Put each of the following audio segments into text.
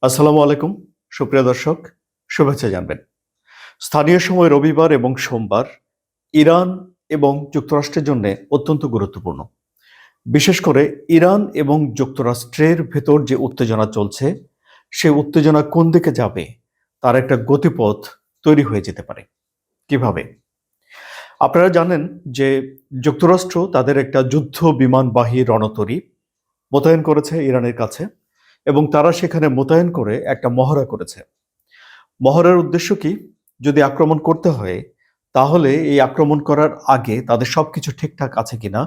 আসসালামু আলাইকুম সুপ্রিয় দর্শক, শুভেচ্ছা জানবেন। স্থানীয় সময় রবিবার এবং সোমবার ইরান এবং যুক্তরাষ্ট্রের জন্য অত্যন্ত গুরুত্বপূর্ণ। বিশেষ করে ইরান এবং যুক্তরাষ্ট্রের ভেতর যে উত্তেজনা চলছে, সে উত্তেজনা কোন দিকে যাবে তার একটা গতিপথ তৈরি হয়ে যেতে পারে। কিভাবে? আপনারা জানেন যে যুক্তরাষ্ট্র তাদের একটা যুদ্ধ বিমানবাহী রণতরী মোতায়েন করেছে ইরানের কাছে এবং তারা সেখানে মোতায়েন করে একটা মহড়া করেছে। মহড়ার উদ্দেশ্য কি? যদি আক্রমণ করতে হয়, তাহলে এই আক্রমণ করার আগে তাদের সবকিছু ঠিকঠাক আছে কিনা,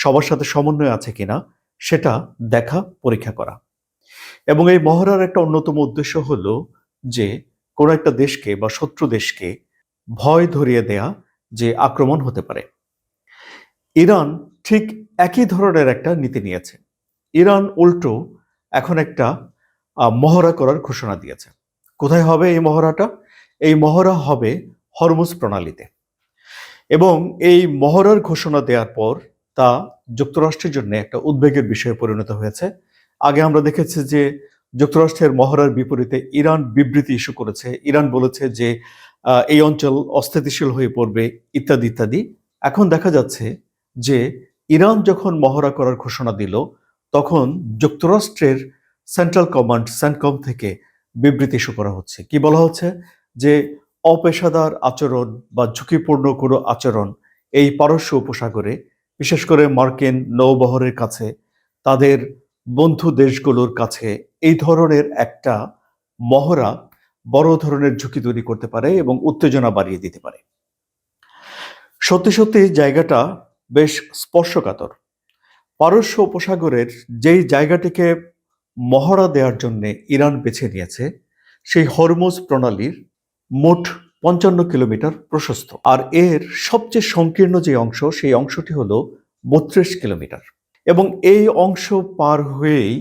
সবার সাথে সমন্বয় আছে কিনা, সেটা দেখা, পরীক্ষা করা। এবং এই মহড়ার একটা অন্যতম উদ্দেশ্য হলো যে, কোনো একটা দেশকে বা শত্রু দেশকে ভয় ধরিয়ে দেয়া যে আক্রমণ হতে পারে। ইরান ঠিক একই ধরনের একটা নীতি নিয়েছে। ইরান উল্টো এখন একটা মহড়া করার ঘোষণা দিয়েছে। কোথায় হবে এই মহড়াটা? এই মহড়া হবে হরমুজ প্রণালীতে। এবং এই মহড়ার ঘোষণা দেওয়ার পর তা যুক্তরাষ্ট্রের জন্য একটা উদ্বেগের বিষয়ে পরিণত হয়েছে। আগে আমরা দেখেছি যে যুক্তরাষ্ট্রের মহড়ার বিপরীতে ইরান বিবৃতি ইস্যু করেছে। ইরান বলেছে যে এই অঞ্চল অস্থিতিশীল হয়ে পড়বে ইত্যাদি ইত্যাদি। এখন দেখা যাচ্ছে যে ইরান যখন মহড়া করার ঘোষণা দিল, তখন যুক্তরাষ্ট্রের সেন্ট্রাল কমান্ড সেন্টকম থেকে বিবৃতি ইস্যু করা হচ্ছে। কি বলা হচ্ছে? যে অপেশাদার আচরণ বা ঝুঁকিপূর্ণ কোনো আচরণ এই পারস্য উপসাগরে, বিশেষ করে মার্কিন নৌবহরের কাছে, তাদের বন্ধু দেশগুলোর কাছে এই ধরনের একটা মহড়া বড় ধরনের ঝুঁকি তৈরি করতে পারে এবং উত্তেজনা বাড়িয়ে দিতে পারে। সত্যি সত্যি জায়গাটা বেশ স্পর্শকাতর। পারস্য উপসাগরের যেই জায়গাটিকে মহড়া দেওয়ার জন্য ইরান বেছে নিয়েছে, সেই হরমুজ প্রণালীর মোট ৫৫ কিলোমিটার প্রশস্ত। আর এর সবচেয়ে সংকীর্ণ যে অংশ, সেই অংশটি হলো ৩২ কিলোমিটার। এবং এই অংশ পার হয়েই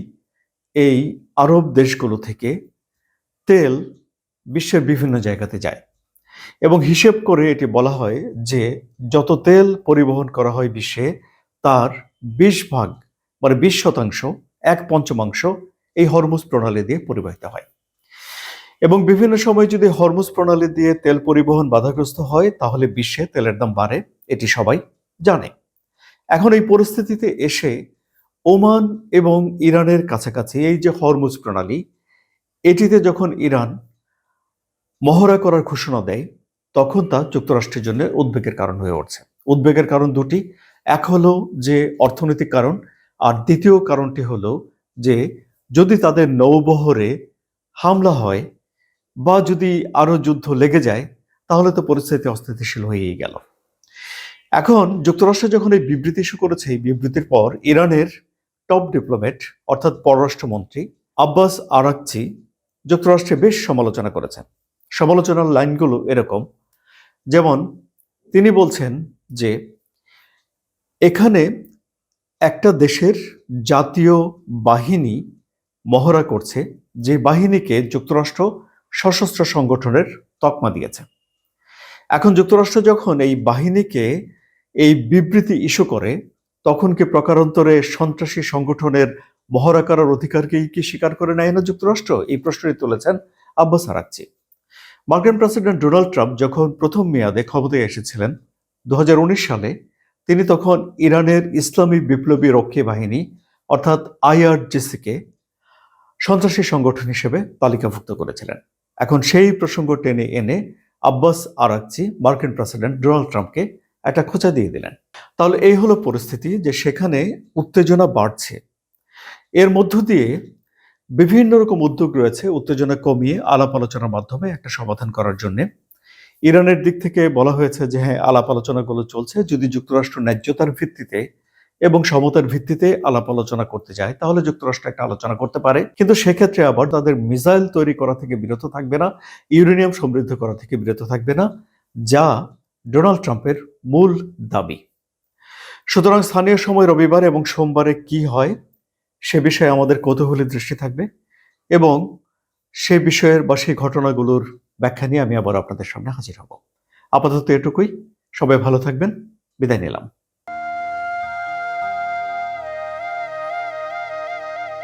এই আরব দেশগুলো থেকে তেল বিশ্বের বিভিন্ন জায়গাতে যায়। এবং হিসেব করে এটি বলা হয় যে যত তেল পরিবহন করা হয় বিশ্বে, তার ২০ ভাগ মানে ২০%, ১/৫ এই হরমুজ প্রণালী দিয়ে পরিবাহিত হয়। এবং বিভিন্ন সময় যদি হরমুজ প্রণালী দিয়ে তেল পরিবহন বাধাগ্রস্ত হয়, তাহলে বিশ্বে তেলের দাম বাড়ে, এটি সবাই জানে। এখন এই পরিস্থিতিতে এসে ওমান এবং ইরানের কাছাকাছি এই যে হরমুজ প্রণালী, এটিতে যখন ইরান মহড়া করার ঘোষণা দেয়, তখন তা যুক্তরাষ্ট্রের জন্য উদ্বেগের কারণ হয়ে উঠছে। উদ্বেগের কারণ দুটি। এক হলো যে অর্থনৈতিক কারণ, আর দ্বিতীয় কারণটি হলো যে যদি তাদের নৌবহরে হামলা হয় বা যদি আরো যুদ্ধ লেগে যায়, তাহলে তো পরিস্থিতি অস্থিতিশীল হয়েই গেল। এখন যুক্তরাষ্ট্র যখন এই বিবৃতি ইস্যু করেছে, এই বিবৃতির পর ইরানের টপ ডিপ্লোম্যাট অর্থাৎ পররাষ্ট্রমন্ত্রী আব্বাস আরাকচি যুক্তরাষ্ট্রে বেশ সমালোচনা করেছেন। সমালোচনার লাইনগুলো এরকম, যেমন তিনি বলছেন যে এখানে একটা দেশের জাতীয় বাহিনী মহড়া করছে, যে বাহিনীকে যুক্তরাষ্ট্র সশস্ত্র সংগঠনের তকমা দিয়েছে। এখন যুক্তরাষ্ট্র যখন এই বাহিনীকে এই বিবৃতি ইস্যু করে, তখন কি প্রকারান্তরে সন্ত্রাসী সংগঠনের মহড়া করার অধিকারকেই কি স্বীকার করে নেয় না যুক্তরাষ্ট্র? এই প্রশ্নটি তুলেছেন আব্বাস আরাকচি। মার্কিন প্রেসিডেন্ট ডোনাল্ড ট্রাম্প যখন প্রথম মেয়াদে ক্ষমতায় এসেছিলেন ২০১৯ সালে, তিনি তখন ইরানের ইসলামী বিপ্লবী রক্ষী বাহিনী অর্থাৎ আইআরজিসিকে সন্ত্রাসী সংগঠন হিসেবে তালিকাভুক্ত করেছিলেন। এখন সেই প্রসঙ্গ টেনে এনে আব্বাস আরাকচি মার্কিন প্রেসিডেন্ট ডোনাল্ড ট্রাম্পকে একটা খোঁচা দিয়ে দিলেন। তাহলে এই হলো পরিস্থিতি, যে সেখানে উত্তেজনা বাড়ছে। এর মধ্য দিয়ে বিভিন্ন রকম উদ্যোগ রয়েছে উত্তেজনা কমিয়ে আলাপ আলোচনার মাধ্যমে একটা সমাধান করার জন্য। ইরানের দিক থেকে বলা হয়েছে যে হ্যাঁ, আলাপ আলোচনাগুলো চলছে। যদি যুক্তরাষ্ট্র ন্যায্যতার ভিত্তিতে এবং সমতার ভিত্তিতে আলাপ আলোচনা করতে যায়, তাহলে যুক্তরাষ্ট্র একটা আলোচনা করতে পারে। কিন্তু সেক্ষেত্রে আবার তাদের মিসাইল তৈরি করা থেকে বিরত থাকবে না, ইউরেনিয়াম সমৃদ্ধ করা থেকে বিরত থাকবে না, যা ডোনাল্ড ট্রাম্পের মূল দাবি। সুতরাং স্থানীয় সময় রবিবার এবং সোমবারে কি হয় সে বিষয়ে আমাদের কৌতূহলী দৃষ্টি থাকবে, এবং সে বিষয়ের বা সেই ঘটনাগুলোর ব্যাখ্যা নিয়ে আমি আবার আপনাদের সামনে হাজির হব। আপাতত এটুকুই। সবাই ভালো থাকবেন। বিদায় নিলাম।